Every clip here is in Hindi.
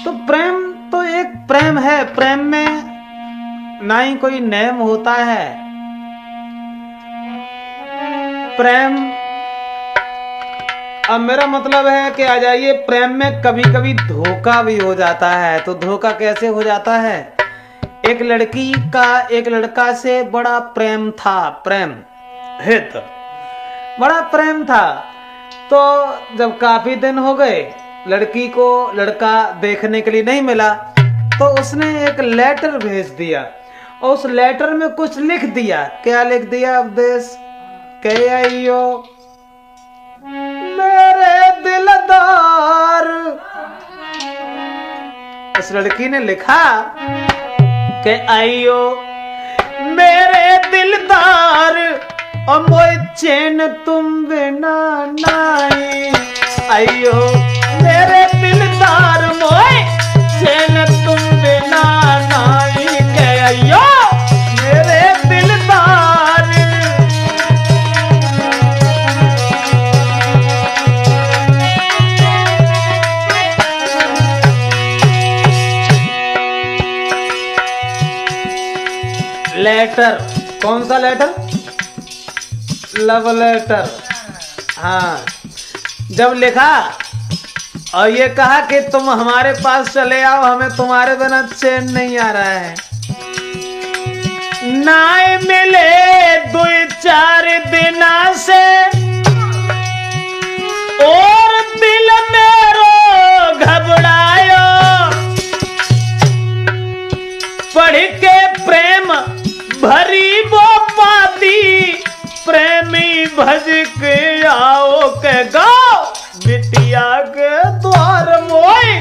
तो प्रेम तो एक प्रेम है, प्रेम में ना ही कोई नेम होता है। प्रेम, अब मेरा मतलब है कि आ जाइए, प्रेम में कभी कभी धोखा भी हो जाता है। तो धोखा कैसे हो जाता है? एक लड़की का एक लड़का से बड़ा प्रेम था, प्रेम हित बड़ा प्रेम था। तो जब काफी दिन हो गए, लड़की को लड़का देखने के लिए नहीं मिला, तो उसने एक लेटर भेज दिया और उस लेटर में कुछ लिख दिया। क्या लिख दिया अवधेश? कहे आइयो मेरे दिलदार। उस लड़की ने लिखा कि आइयो मेरे दिलदार, और मोए चैन तुम बिना नाई। आइयो मेरे दिलदार, मोए चैन तुम बिना नाई। के आइयो मेरे दिलदार। लेटर, कौन सा लेटर? Love letter. हाँ, जब लिखा और ये कहा कि तुम हमारे पास चले आओ, हमें तुम्हारे बिना चैन नहीं आ रहा है। ना मिले 2-4 दिना से और दिल मेरो घबरायो। पढ़ के प्रेम भरी वो पाती, प्रेमी भज के आओ के गाओ। बिटिया के द्वार मोई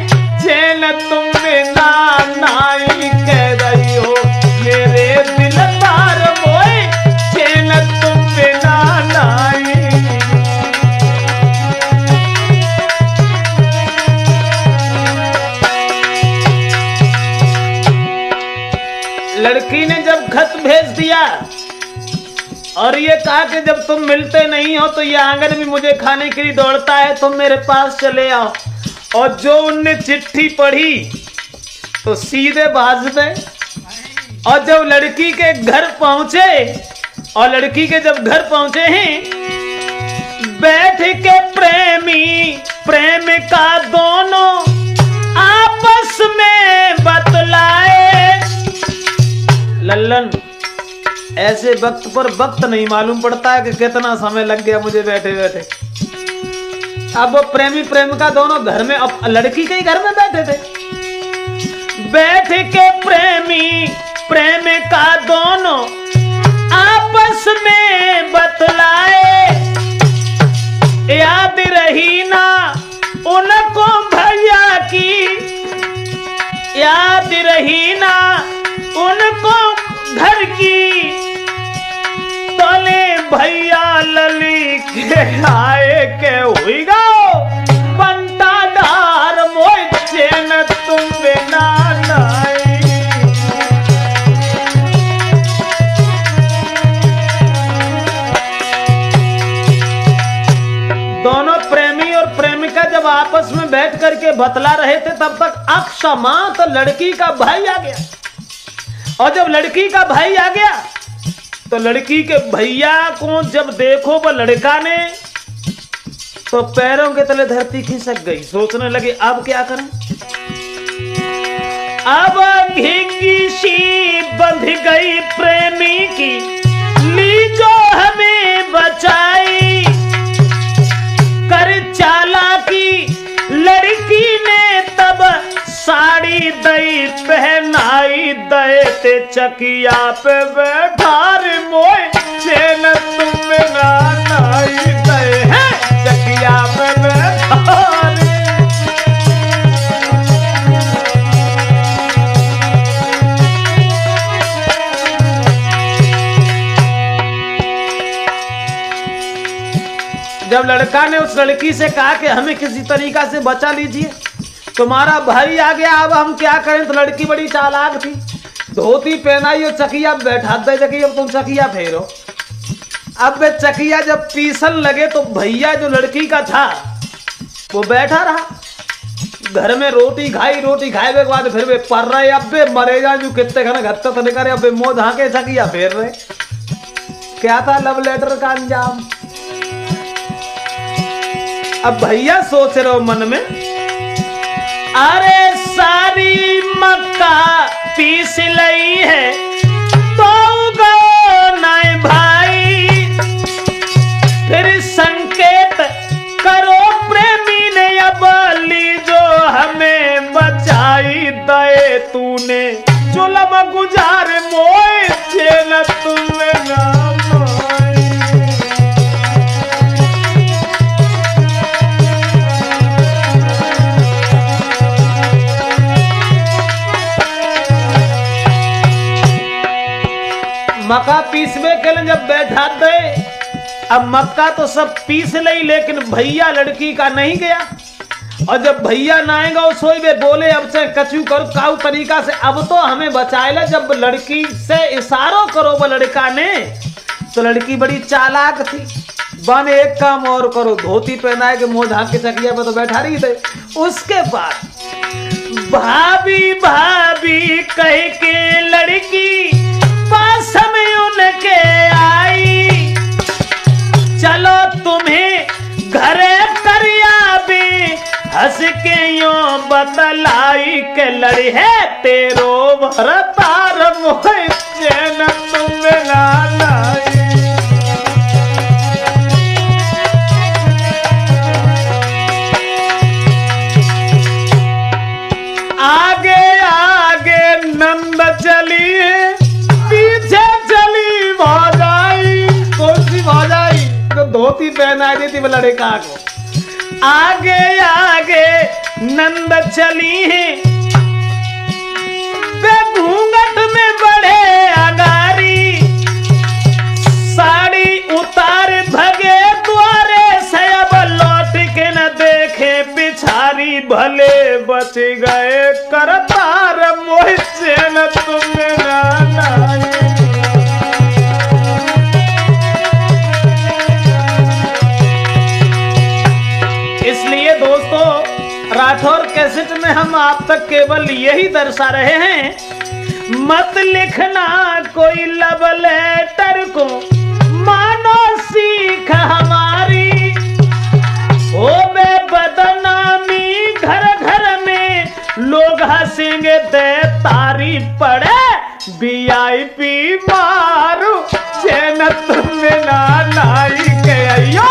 चैन तुम बिना नाई। कह रही हो मेरे दिलदार, मोई चैन तुम बिना नाई। लड़की ने जब खत भेज दिया और ये कहा कि जब तुम मिलते नहीं हो तो ये आंगन भी मुझे खाने के लिए दौड़ता है, तुम मेरे पास चले आओ। और जो उनने चिट्ठी पढ़ी तो सीधे बाज में, और जब लड़की के घर पहुंचे, और लड़की के जब घर पहुंचे हैं, बैठ के प्रेमी प्रेमिका दोनों आपस में बतलाए। लल्लन, ऐसे वक्त पर वक्त नहीं मालूम पड़ता है कि कितना समय लग गया मुझे बैठे बैठे। अब वो प्रेमी प्रेमिका दोनों घर में, अब लड़की के ही घर में बैठे थे। बैठ के प्रेमी प्रेमिका दोनों आपस में बतलाए। याद रही ना उनको भैया की, याद रही ना उनको घर की। तले भैया लली के आए के हुई गो बनता डार, मोई चैन तुम बिना नाई। दोनों प्रेमी और प्रेमिका जब आपस में बैठ करके बतला रहे थे, तब तक अक्षमात लड़की का भाई आ गया। और जब लड़की का भाई आ गया तो लड़की के भैया को जब देखो वो लड़का ने, तो पैरों के तले धरती खिसक गई। सोचने लगे अब क्या करें। अब घिंगी सी बंध गई प्रेमी की, ली जो हमें बचाई। कर चालाकी लड़की ने तब साड़ी दई पहनाई। दए ते चकिया पे बैठा रे, मोए चैन तुम बिना नाई। दए है चकिया पे बैठा रे। जब लड़का ने उस लड़की से कहा कि हमें किसी तरीका से बचा लीजिए, तुम्हारा भाई आ गया, अब हम क्या करें। तो लड़की बड़ी चालाक थी, धोती पहनाई और चकिया बैठा दे जगह, अब तुम चकिया फेरो। अब वे चकिया जब पीसन लगे तो भैया जो लड़की का था वो बैठा रहा। घर में रोटी खाई के बाद फिर वे पर रहे अबे मरे जा जो कितने घने घर तक नहीं करे अबे मोह झाके सकिया फेर रहे। क्या था लव लेटर का अंजाम। अब भैया सोच रहे हो मन में, अरे सारी मक्का पीस लई है तो गो नहीं भाई, फिर संकेत करो प्रेमी ने अब ली जो हमें बचाई दे तूने, जुल्म गुजार मोए चैन तुम्हें ना मोए। मक्का पीसवे के लिए जब बैठा दे, अब मक्का तो सब पीस ली लेकिन भैया लड़की का नहीं गया। और जब भैया ना आएगा वो सोई वे बोले अब से कचू करो काऊ तरीका से अब तो हमें बचाए ला। जब लड़की से इशारों करो वो लड़का ने, तो लड़की बड़ी चालाक थी। बन एक काम और करो, धोती पहनाए के मुंह ढाक के चकिया पे तो बैठा रही थे। उसके बाद भाभी भाभी कह के लड़की पास में उनके आई, चलो तुम्हें घरे करिया भी हंस के यूं बतलाई के लड़ी है तेरो भरतार मोह चैन तुम्हें ना लाई। आगे आगे नंद चली पीछे चली भौजाई। कौन सी भौजाई? तो धोती पहना दी थी लड़का को। आगे आगे नंद चली है वे घूंघट में बड़े अगारी, साड़ी उतार भगे द्वारे से अब लौट के न देखे पिछारी, भले बच गए करतार मोह चैन तुम्हें ना लाई। इसलिए दोस्तों राठौर कैसेट में हम आप तक केवल यही दर्शा रहे हैं, मत लिखना कोई लव लेटर को, मानो सीख हमारी हो बे बदनामी। घर घर में लोग हंसेंगे दे तारी पड़े VIP मारू चैन तुम्हें ना लाई के अयो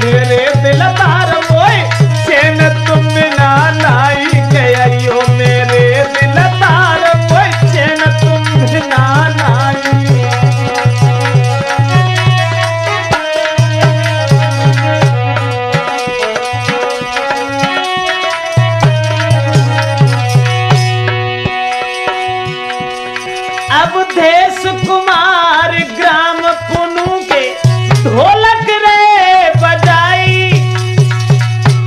मेरे दिल तार मोए चैन तुम्हें ना लाई के अयो मेरे दिल तार मोए चैन तुम्हें ना लाई। अब देश कुमार ग्राम पुनू के ढोलक रे बजाई,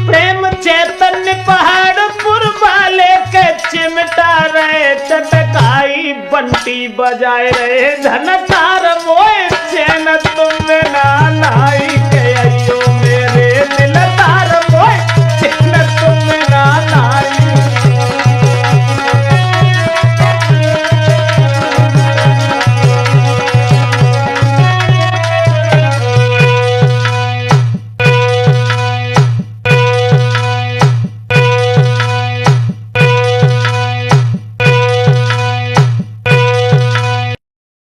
प्रेम चैतन्य पहाड़पुर वाले के चिमटा रहे चटकाई, बंटी बजाए रहे धनकार मोए